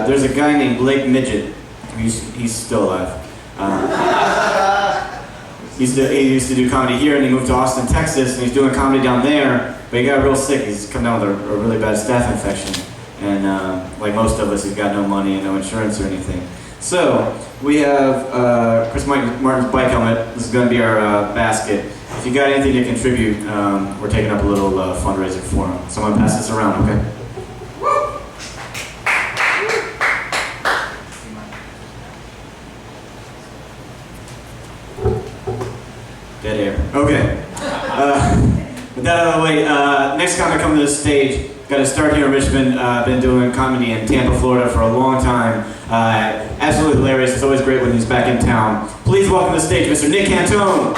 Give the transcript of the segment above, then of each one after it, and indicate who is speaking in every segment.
Speaker 1: there's a guy named Blake Midget. He's still alive. He used to do comedy here, and he moved to Austin, Texas, and he's doing comedy down there, but he got real sick. He's come down with a really bad staph infection. And like most of us, he's got no money and no insurance or anything. So, we have Chris Martin's bike helmet. This is going to be our basket. If you got anything to contribute, we're taking up a little fundraiser for him. Someone pass this around, okay? Dead air. Okay. With that out of the way, next comic coming to the stage. Got to start here in Richmond. Been doing comedy in Tampa, Florida for a long time. Absolutely hilarious. It's always great when he's back in town. Please welcome to the stage Mr. Nick Cantone.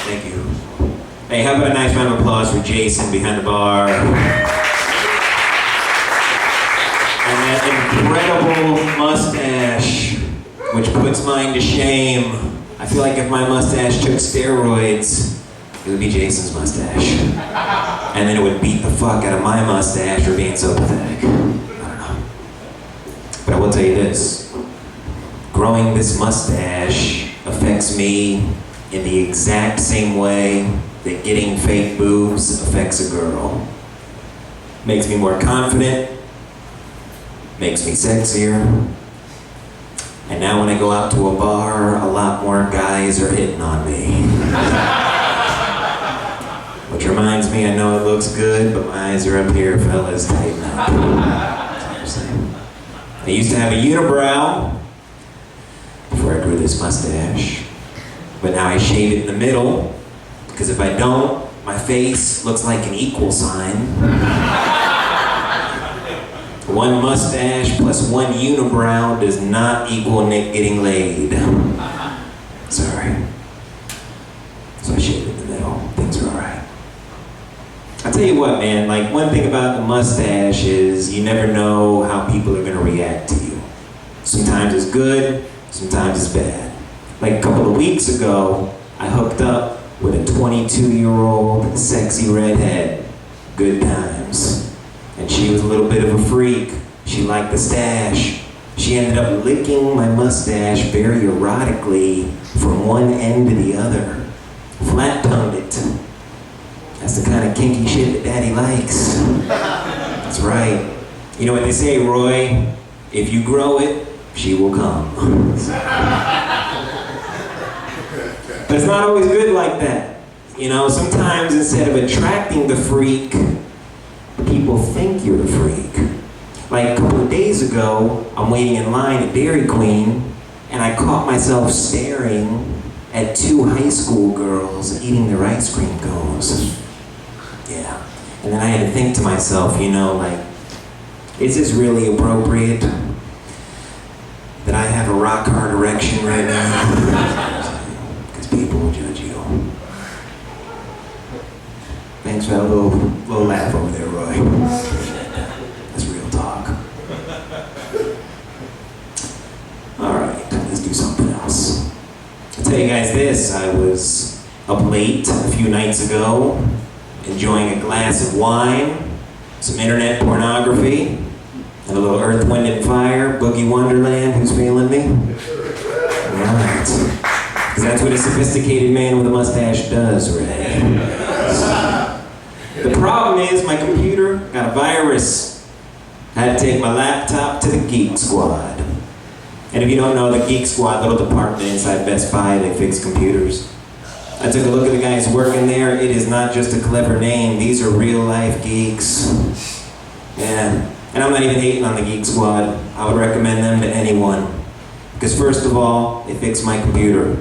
Speaker 2: Thank you. Hey, how about a nice round of applause for Jason behind the bar? And that incredible mustache, which puts mine to shame. I feel like if my mustache took steroids, it would be Jason's mustache. And then it would beat the fuck out of my mustache for being so pathetic. I don't know. But I will tell you this. Growing this mustache affects me in the exact same way that getting fake boobs affects a girl. Makes me more confident, makes me sexier, and now when I go out to a bar, a lot more guys are hitting on me. Which reminds me, I know it looks good, but my eyes are up here, fellas, tighten up. Seriously. I used to have a unibrow before I grew this mustache, but now I shave it in the middle, because if I don't, my face looks like an equal sign. One mustache plus one unibrow does not equal Nick getting laid. Sorry. So I shaved in the middle. Things are alright. I'll tell you what, man, like one thing about the mustache is you never know how people are gonna react to you. Sometimes it's good, sometimes it's bad. Like a couple of weeks ago, I hooked up with a 22-year-old sexy redhead. Good times. And she was a little bit of a freak. She liked the stash. She ended up licking my mustache very erotically from one end to the other. Flat-tongued it. That's the kind of kinky shit that Daddy likes. That's right. You know what they say, Roy? If you grow it, she will come. But it's not always good like that. You know, sometimes instead of attracting the freak, people think you're the freak. Like a couple of days ago, I'm waiting in line at Dairy Queen, and I caught myself staring at two high school girls eating their ice cream cones. Yeah. And then I had to think to myself, you know, like, is this really appropriate that I have a rock hard erection right now? Because people will judge you. Thanks for that little laugh over there, Roy. That's real talk. Alright, let's do something else. I'll tell you guys this, I was up late a few nights ago, enjoying a glass of wine, some internet pornography, and a little Earth, Wind & Fire, Boogie Wonderland. Who's feeling me? Alright. Because that's what a sophisticated man with a mustache does, Ray. The problem is my computer got a virus. I had to take my laptop to the Geek Squad. And if you don't know, the Geek Squad, little department inside Best Buy, they fix computers. I took a look at the guys working there. It is not just a clever name. These are real life geeks. Yeah. And I'm not even hating on the Geek Squad. I would recommend them to anyone. Because first of all, they fixed my computer.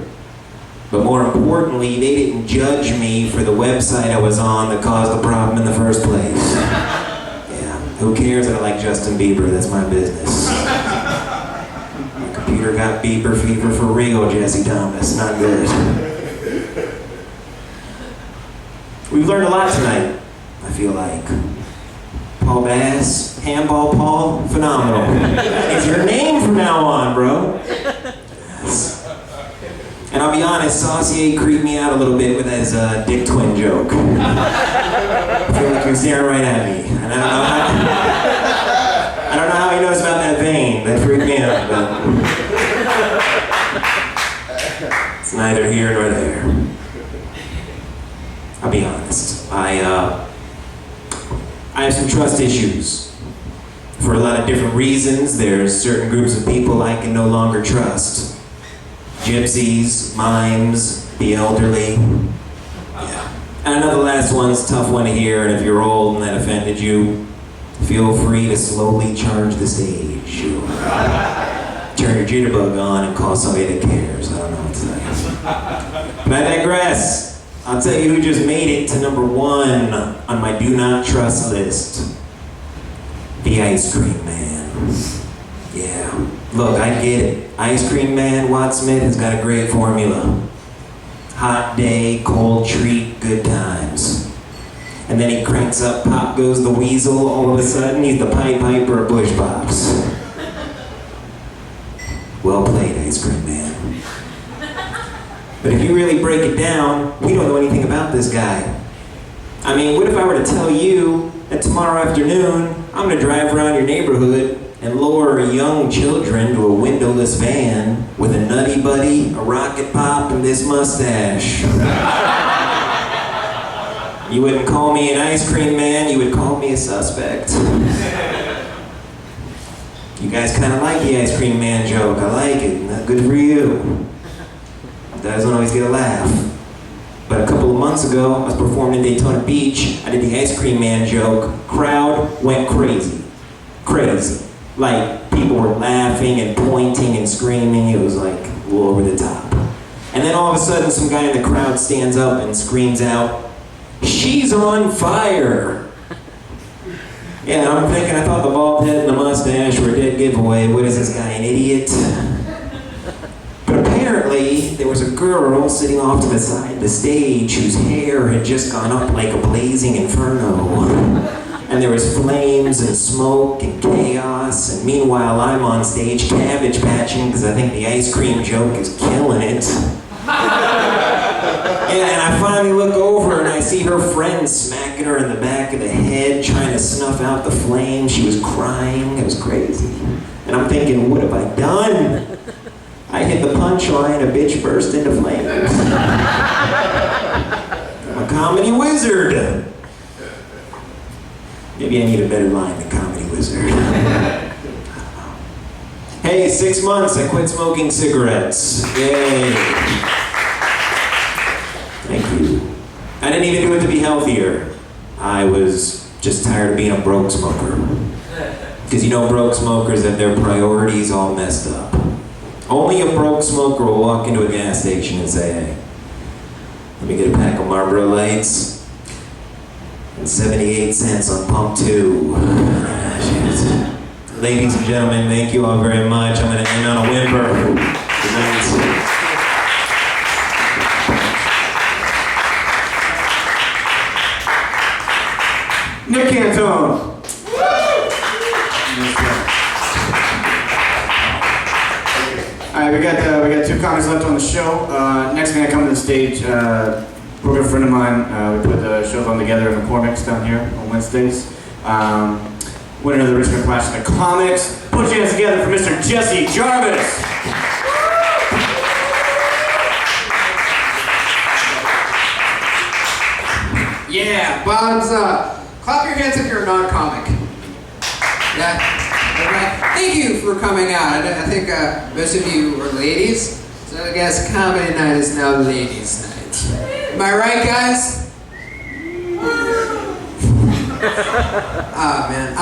Speaker 2: But more importantly, they didn't judge me for the website I was on that caused the problem in the first place. Yeah, who cares that I like Justin Bieber? That's my business. My computer got Bieber fever for real, Jesse Thomas. Not good. We've learned a lot tonight, I feel like. Paul Bass, Handball Paul, phenomenal. It's your name from now on, bro. Yes. And I'll be honest, Saucier creeped me out a little bit with his dick twin joke. I feel like he was staring right at me. And I don't know how he knows about that vein. That freaked me out, but it's neither here nor there. I'll be honest. I have some trust issues. For a lot of different reasons, there's certain groups of people I can no longer trust. Gypsies, mimes, the elderly. Yeah. And I know the last one's a tough one to hear, and if you're old and that offended you, feel free to slowly charge the stage. Turn your jitterbug on and call somebody that cares. I don't know what to say. But I digress. I'll tell you who just made it to number 1 on my do not trust list. The Ice Cream Man. Yeah. Look, I get it. Ice Cream Man, Watt Smith, has got a great formula. Hot day, cold treat, good times. And then he cranks up Pop Goes the Weasel. All of a sudden, he's the Pied Piper of Bush Pops. Well played, Ice Cream Man. But if you really break it down, we don't know anything about this guy. I mean, what if I were to tell you that tomorrow afternoon, I'm gonna drive around your neighborhood and lure young children to a windowless van with a Nutty Buddy, a Rocket Pop, and this mustache. You wouldn't call me an Ice Cream Man, you would call me a suspect. You guys kind of like the Ice Cream Man joke. I like it. Good for you. Doesn't always get a laugh. But a couple of months ago, I was performing in Daytona Beach. I did the Ice Cream Man joke. Crowd went crazy. Crazy. Like, people were laughing and pointing and screaming. It was like a little over the top. And then all of a sudden, some guy in the crowd stands up and screams out, "She's on fire!" Yeah, I'm thinking, I thought the bald head and the mustache were a dead giveaway. What is this guy, an idiot? But apparently, there was a girl sitting off to the side of the stage whose hair had just gone up like a blazing inferno. And there was flames and smoke and chaos, and meanwhile I'm on stage cabbage patching because I think the ice cream joke is killing it. Yeah, and I finally look over and I see her friend smacking her in the back of the head, trying to snuff out the flame. She was crying. It was crazy. And I'm thinking, what have I done? I hit the punchline, a bitch burst into flames. I'm a comedy wizard. Maybe I need a better line than comedy wizard. Hey, 6 months, I quit smoking cigarettes. Yay. Thank you. I didn't even do it to be healthier. I was just tired of being a broke smoker. Because you know broke smokers have their priorities all messed up. Only a broke smoker will walk into a gas station and say, "Hey, let me get a pack of Marlboro Lights and 78 cents on pump 2. Ladies and gentlemen, thank you all very much. I'm going to end on a whimper. Good night.
Speaker 1: Nick Cantone. All right, we got 2 comics left on the show. Next gonna come to the stage. We're a good friend of mine. We put the shows on together in McCormick's down here on Wednesdays. Winner of the Richmond Clash of the Comics. Put your hands together for Mr. Jesse Jarvis.
Speaker 3: Yeah, bottoms up. Clap your hands if you're a non-comic. Yeah, all right. Thank you for coming out. I think most of you are ladies, so I guess comedy night is now ladies' night. Am I right, guys? Oh man,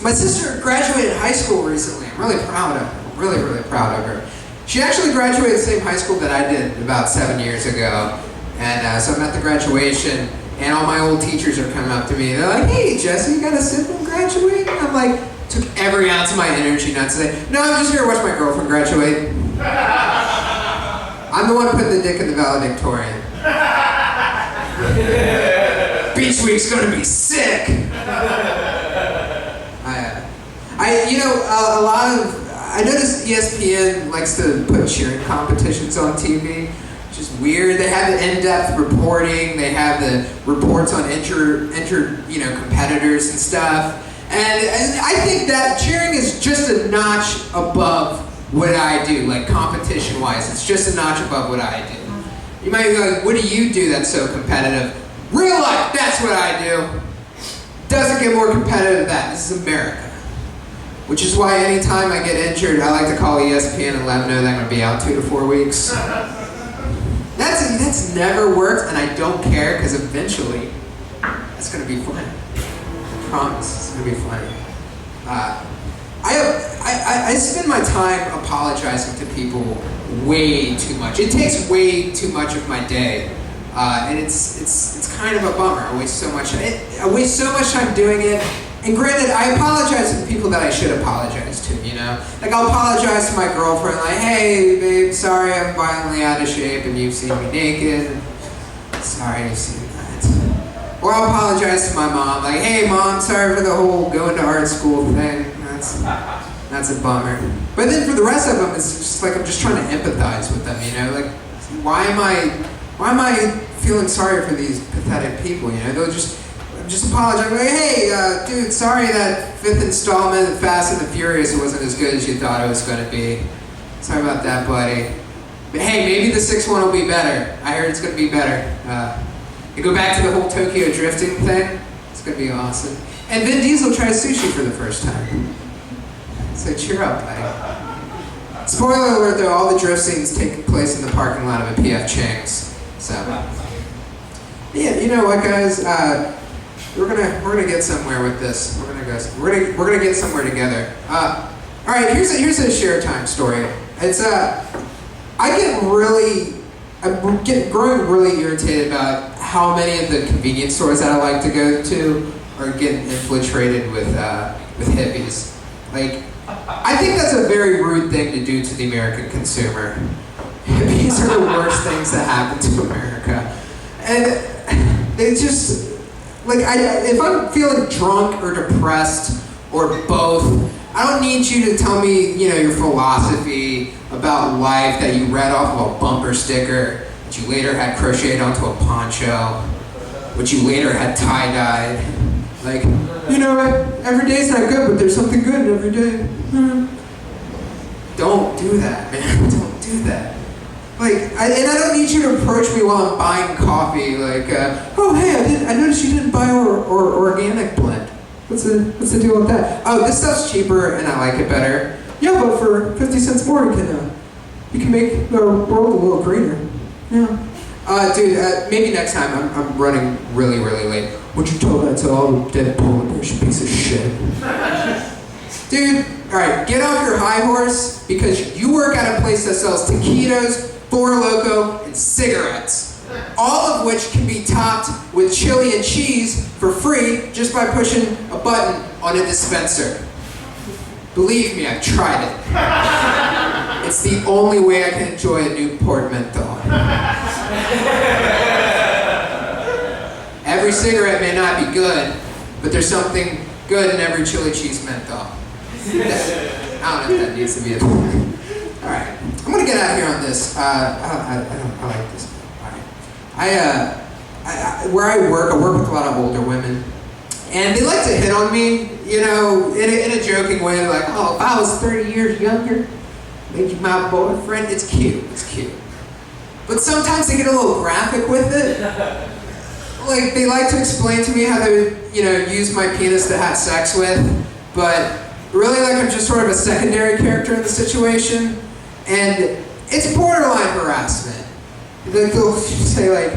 Speaker 3: my sister graduated high school recently. I'm really proud of her. Really proud of her. She actually graduated the same high school that I did about 7 years ago, and so I'm at the graduation. And all my old teachers are coming up to me. They're like, "Hey, Jesse, you got a sibling graduate?" And I'm like, took every ounce of my energy not to say, "No, I'm just here to watch my girlfriend graduate." I'm the one who put the dick in the valedictorian. Beach week's gonna be sick. I noticed ESPN likes to put cheering competitions on TV, which is weird. They have the in-depth reporting. They have the reports on injured competitors and stuff. And I think that cheering is just a notch above what I do, like competition-wise. It's just a notch above what I do. You might be like, what do you do that's so competitive? Real life, that's what I do. Doesn't get more competitive than that. This is America. Which is why anytime I get injured, I like to call ESPN and let them know that I'm going to be out 2 to 4 weeks. That's never worked, and I don't care, because eventually, it's going to be fun. I promise, it's going to be funny. I spend my time apologizing to people way too much. It takes way too much of my day, and it's kind of a bummer. I waste so much time doing it. And granted, I apologize to the people that I should apologize to, you know? Like, I'll apologize to my girlfriend, like, hey, babe, sorry I'm violently out of shape and you've seen me naked. Sorry you've seen that. Or I'll apologize to my mom, like, hey, Mom, sorry for the whole going to art school thing. That's a bummer. But then for the rest of them, it's just like I'm just trying to empathize with them, you know? Like, why am I feeling sorry for these pathetic people, you know? They'll just apologize. Like, hey, dude, sorry that 5th installment of Fast and the Furious wasn't as good as you thought it was going to be. Sorry about that, buddy. But hey, maybe the 6th one will be better. I heard it's going to be better. You go back to the whole Tokyo drifting thing. It's going to be awesome. And Vin Diesel tries sushi for the first time. So cheer up, buddy. Spoiler alert, though, all the drift scenes take place in the parking lot of a P.F. Chang's. So, yeah, you know what, guys? We're gonna get somewhere with this. We're gonna get somewhere together. All right, here's a share time story. It's I'm growing really irritated about how many of the convenience stores that I like to go to are getting infiltrated with hippies. Like, I think that's a very rude thing to do to the American consumer. Hippies are the worst things that happen to America, and they just. Like, if I'm feeling drunk or depressed or both, I don't need you to tell me, you know, your philosophy about life that you read off of a bumper sticker, that you later had crocheted onto a poncho, which you later had tie-dyed. Like, you know, every day's not good, but there's something good in every day. Don't do that, man. Don't do that. Like, I don't need you to approach me while I'm buying coffee. Like, oh hey, I noticed you didn't buy our organic blend. What's the deal with that? Oh, this stuff's cheaper and I like it better. Yeah, but for 50 cents more, you can make the world a little greener. Yeah. Dude, maybe next time. I'm running really, really late. Would you tell that to all the dead polar bears, you piece of shit? Dude, all right, get off your high horse because you work at a place that sells taquitos, Four Loko, and cigarettes, all of which can be topped with chili and cheese for free just by pushing a button on a dispenser. Believe me, I've tried it. It's the only way I can enjoy a Newport menthol. Every cigarette may not be good, but there's something good in every chili cheese menthol. I don't know if that needs to be a thing. All right, I'm gonna get out of here on this. I like this. All right, where I work with a lot of older women, and they like to hit on me, you know, in a joking way, like, oh, if I was 30 years younger, make you my boyfriend. It's cute. But sometimes they get a little graphic with it. Like, they like to explain to me how they would, you know, use my penis to have sex with, but really, like, I'm just sort of a secondary character in the situation. And it's borderline harassment. They'll say, like,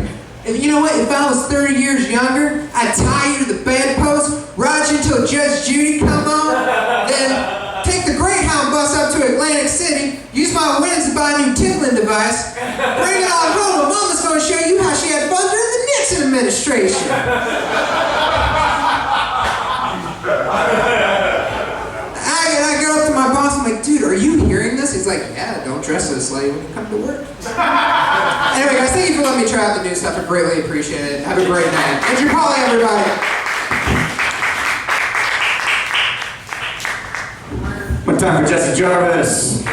Speaker 3: you know what, if I was 30 years younger, I'd tie you to the bedpost, ride you until Judge Judy come on, then take the Greyhound bus up to Atlantic City, use my winnings to buy a new tickling device, bring it on home, and Mama's going to show you how she had fun during the Nixon administration. I go up to my boss, I'm like, dude, are you hearing this? He's like, yeah, don't dress so slutty when you come to work. Anyway, guys, thank you for letting me try out the new stuff. I greatly appreciate it. Have a great night. Andrew Pauley, everybody.
Speaker 1: What time? time for Jesse Jarvis.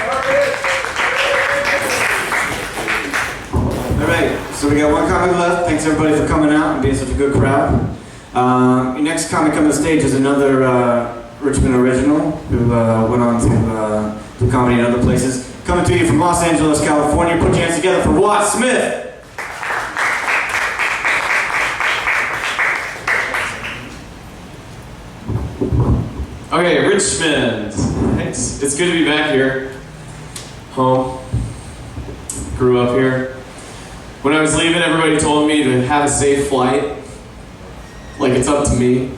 Speaker 1: All right, so we got one comic left. Thanks everybody for coming out and being such a good crowd. Your next comic on the stage is another Richmond original who went on to do comedy in other places. Coming to you from Los Angeles, California. Put your hands together for Watt Smith.
Speaker 4: Okay, Richmond. It's good to be back here. Home. Grew up here. When I was leaving, everybody told me to have a safe flight. Like it's up to me.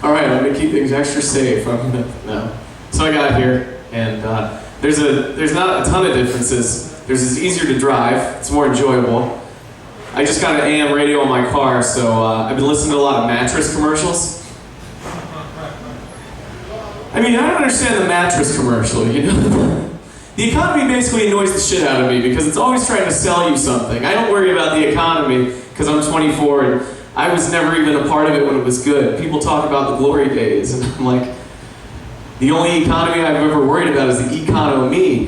Speaker 4: Alright, I'm gonna keep things extra safe. No. So I got here, and there's not a ton of differences. It's easier to drive, it's more enjoyable. I just got an AM radio in my car, so I've been listening to a lot of mattress commercials. I mean, I don't understand the mattress commercial, you know? The economy basically annoys the shit out of me because it's always trying to sell you something. I don't worry about the economy because I'm 24 and I was never even a part of it when it was good. People talk about the glory days and I'm like, the only economy I've ever worried about is the economy.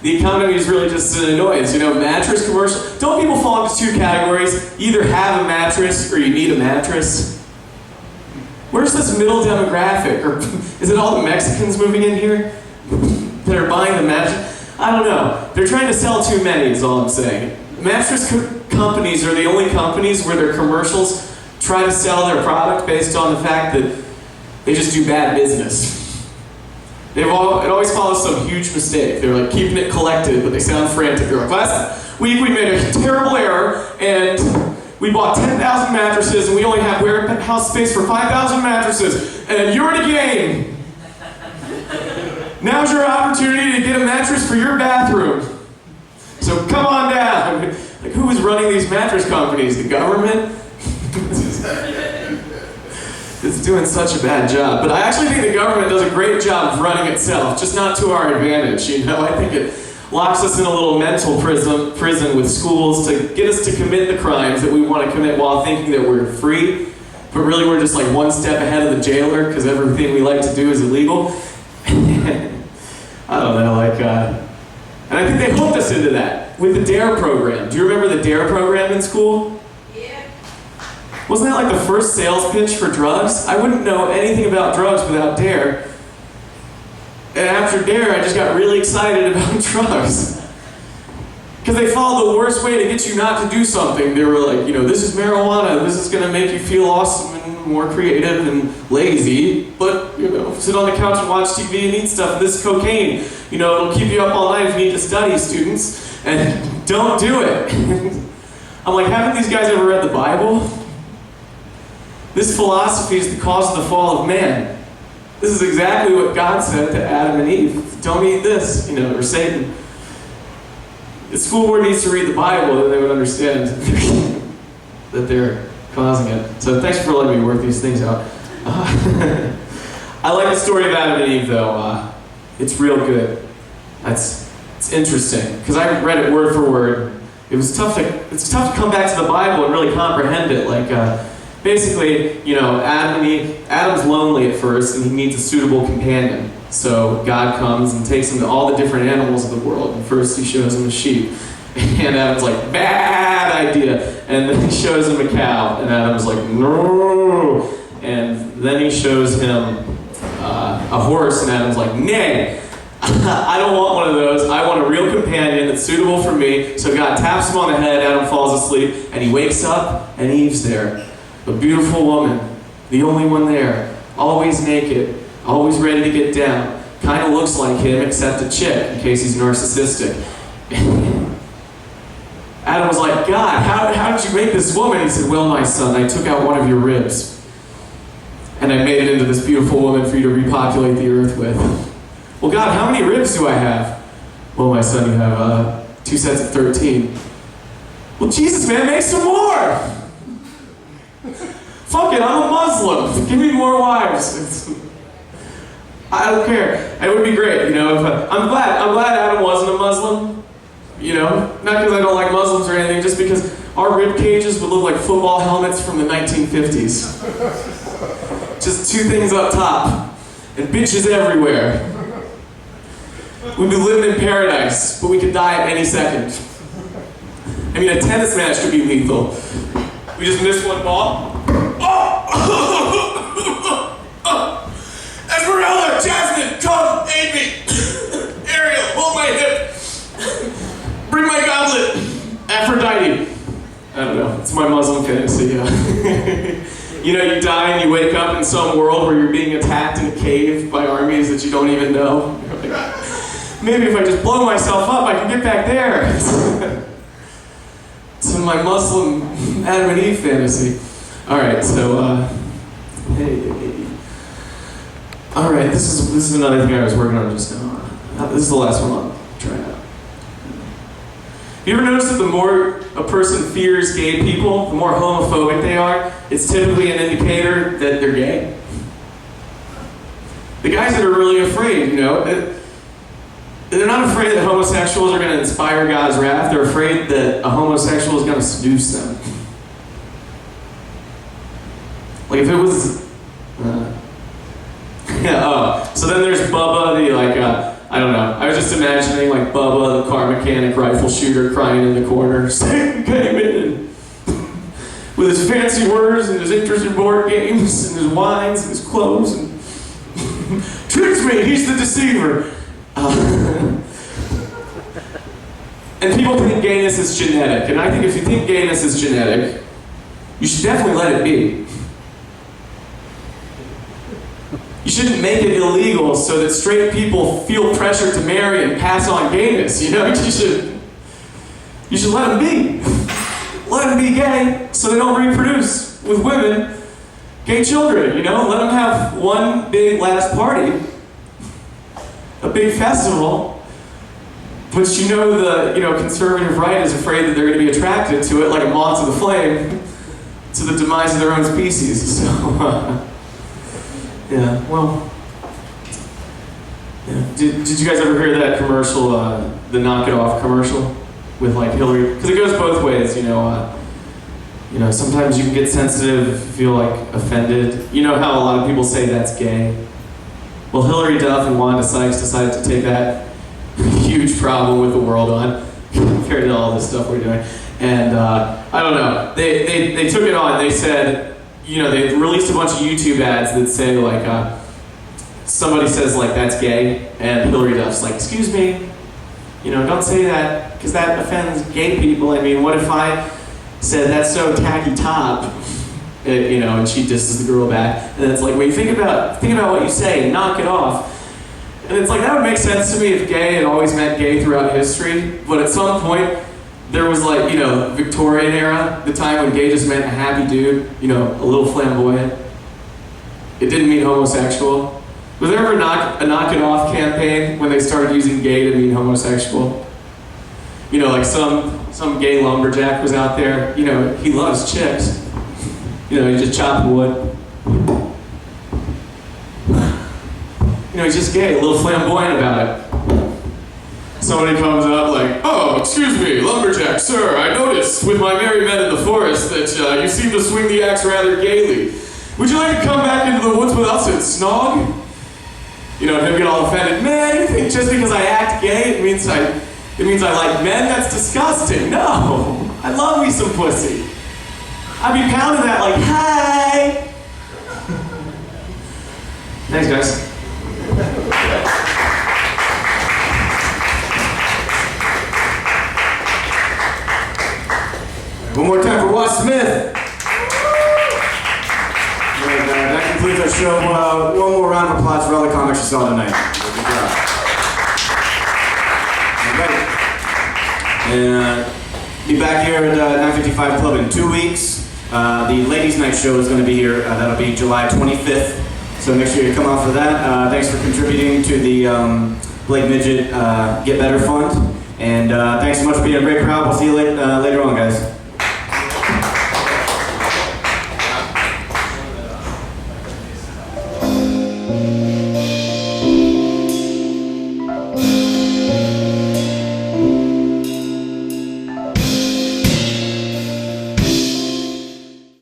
Speaker 4: The economy is really just an annoyance, you know, mattress commercial. Don't people fall into two categories? You either have a mattress or you need a mattress. Where's this middle demographic? Or is it all the Mexicans moving in here that are buying the mattress? I don't know. They're trying to sell too many is all I'm saying. Mattress companies are the only companies where their commercials try to sell their product based on the fact that they just do bad business. It always follows some huge mistake. They're like keeping it collected, but they sound frantic. They're like, last week we made a terrible error and we bought 10,000 mattresses and we only have warehouse space for 5,000 mattresses and you're in a game. Now's your opportunity to get a mattress for your bathroom. So come on down. Like, who is running these mattress companies? The government? It's doing such a bad job. But I actually think the government does a great job of running itself, just not to our advantage. You know, I think it locks us in a little mental prison with schools to get us to commit the crimes that we want to commit while thinking that we're free. But really we're just like one step ahead of the jailer because everything we like to do is illegal. I don't know, and I think they hooked us into that with the DARE program. Do you remember the DARE program in school?
Speaker 5: Yeah.
Speaker 4: Wasn't that like the first sales pitch for drugs? I wouldn't know anything about drugs without DARE. And after DARE, I just got really excited about drugs. Because they followed the worst way to get you not to do something. They were like, you know, this is marijuana, this is gonna make you feel awesome and more creative and lazy, but, you know, sit on the couch and watch TV and eat stuff. And this is cocaine. You know, it'll keep you up all night if you need to study, students. And don't do it. I'm like, haven't these guys ever read the Bible? This philosophy is the cause of the fall of man. This is exactly what God said to Adam and Eve. Don't eat this, you know, or Satan. The school board needs to read the Bible, then they would understand that they're causing it. So thanks for letting me work these things out. I like the story of Adam and Eve, though. It's real good. It's interesting because I read it word for word. It's tough to come back to the Bible and really comprehend it. Like basically, you know, Adam's lonely at first, and he needs a suitable companion. So God comes and takes him to all the different animals of the world. And first he shows him a sheep. And Adam's like, bad idea. And then he shows him a cow. And Adam's like, no. And then he shows him a horse. And Adam's like, nay. I don't want one of those. I want a real companion that's suitable for me. So God taps him on the head. Adam falls asleep. And he wakes up and Eve's there. A beautiful woman. The only one there. Always naked. Always ready to get down. Kind of looks like him, except a chick, in case he's narcissistic. Adam was like, God, how did you make this woman? He said, well, my son, I took out one of your ribs. And I made it into this beautiful woman for you to repopulate the earth with. Well, God, how many ribs do I have? Well, my son, you have 2 sets of 13. Well, Jesus, man, make some more! Fuck it, I'm a Muslim. Give me more wives. I don't care. It would be great, you know. I'm glad Adam wasn't a Muslim. You know, not because I don't like Muslims or anything, just because our rib cages would look like football helmets from the 1950s. Just two things up top. and bitches everywhere. We'd be living in paradise, but we could die at any second. I mean, a tennis match could be lethal. We just missed one ball. Oh! Esmeralda, Jasmine, come, aid me. Ariel, hold my hip. Bring my goblet. Aphrodite. I don't know, it's my Muslim fantasy, yeah. You know, you die and you wake up in some world where you're being attacked in a cave by armies that you don't even know. You're like, maybe if I just blow myself up, I can get back there. It's my Muslim Adam and Eve fantasy. All right, so, hey. All right, this is another thing I was working on just now. This is the last one I'll try out. You ever notice that the more a person fears gay people, the more homophobic they are? It's typically an indicator that they're gay. The guys that are really afraid, you know, they're not afraid that homosexuals are going to inspire God's wrath. They're afraid that a homosexual is going to seduce them. Like if it was... so then there's Bubba, the I don't know. I was just imagining like Bubba, the car mechanic, rifle shooter, crying in the corner, saying, came in with his fancy words and his interest in board games and his wines and his clothes and tricks me. He's the deceiver. And people think gayness is genetic, and I think if you think gayness is genetic, you should definitely let it be. You shouldn't make it illegal so that straight people feel pressure to marry and pass on gayness, you know? You should let them be. Let them be gay so they don't reproduce with women, gay children, you know? Let them have one big last party, a big festival, but you know the conservative right is afraid that they're going to be attracted to it like a moth to the flame, to the demise of their own species, so... Yeah, well, yeah. Did you guys ever hear that commercial, the Knock It Off commercial with like Hillary? Because it goes both ways, you know, sometimes you can get sensitive, feel like offended. You know how a lot of people say that's gay? Well, Hillary Duff and Wanda Sykes decided to take that huge problem with the world on compared to all this stuff we're doing. And I don't know, they took it on. They said, you know, they released a bunch of YouTube ads that say, like, somebody says, like, that's gay, and Hillary Duff's like, excuse me, you know, don't say that, because that offends gay people. I mean, what if I said, that's so tacky top, you know, and she disses the girl back, and it's like, well, you think about what you say, knock it off. And it's like, that would make sense to me if gay had always meant gay throughout history, but at some point, there was like, you know, Victorian era, the time when gay just meant a happy dude, you know, a little flamboyant. It didn't mean homosexual. Was there ever a knock it off campaign when they started using gay to mean homosexual? You know, like some gay lumberjack was out there, you know, he loves chicks. You know, he just chopped wood. You know, he's just gay, a little flamboyant about it. Somebody comes up like, oh, excuse me, lumberjack, sir, I noticed with my merry men in the forest that you seem to swing the axe rather gaily. Would you like to come back into the woods with us and snog? You know, and he'll get all offended. Man, you think just because I act gay, it means I like men? That's disgusting. No, I love me some pussy. I'd be pounding that like, hi. Thanks, guys.
Speaker 1: One more time for Watt Smith. And, that concludes our show. One more round of applause for all the comics you saw tonight. Good job. And be back here at 955 Club in 2 weeks. The Ladies' Night show is going to be here. That'll be July 25th. So make sure you come out for that. Thanks for contributing to the Blake Midget Get Better Fund. And thanks so much for being a great crowd. We'll see you later on, guys.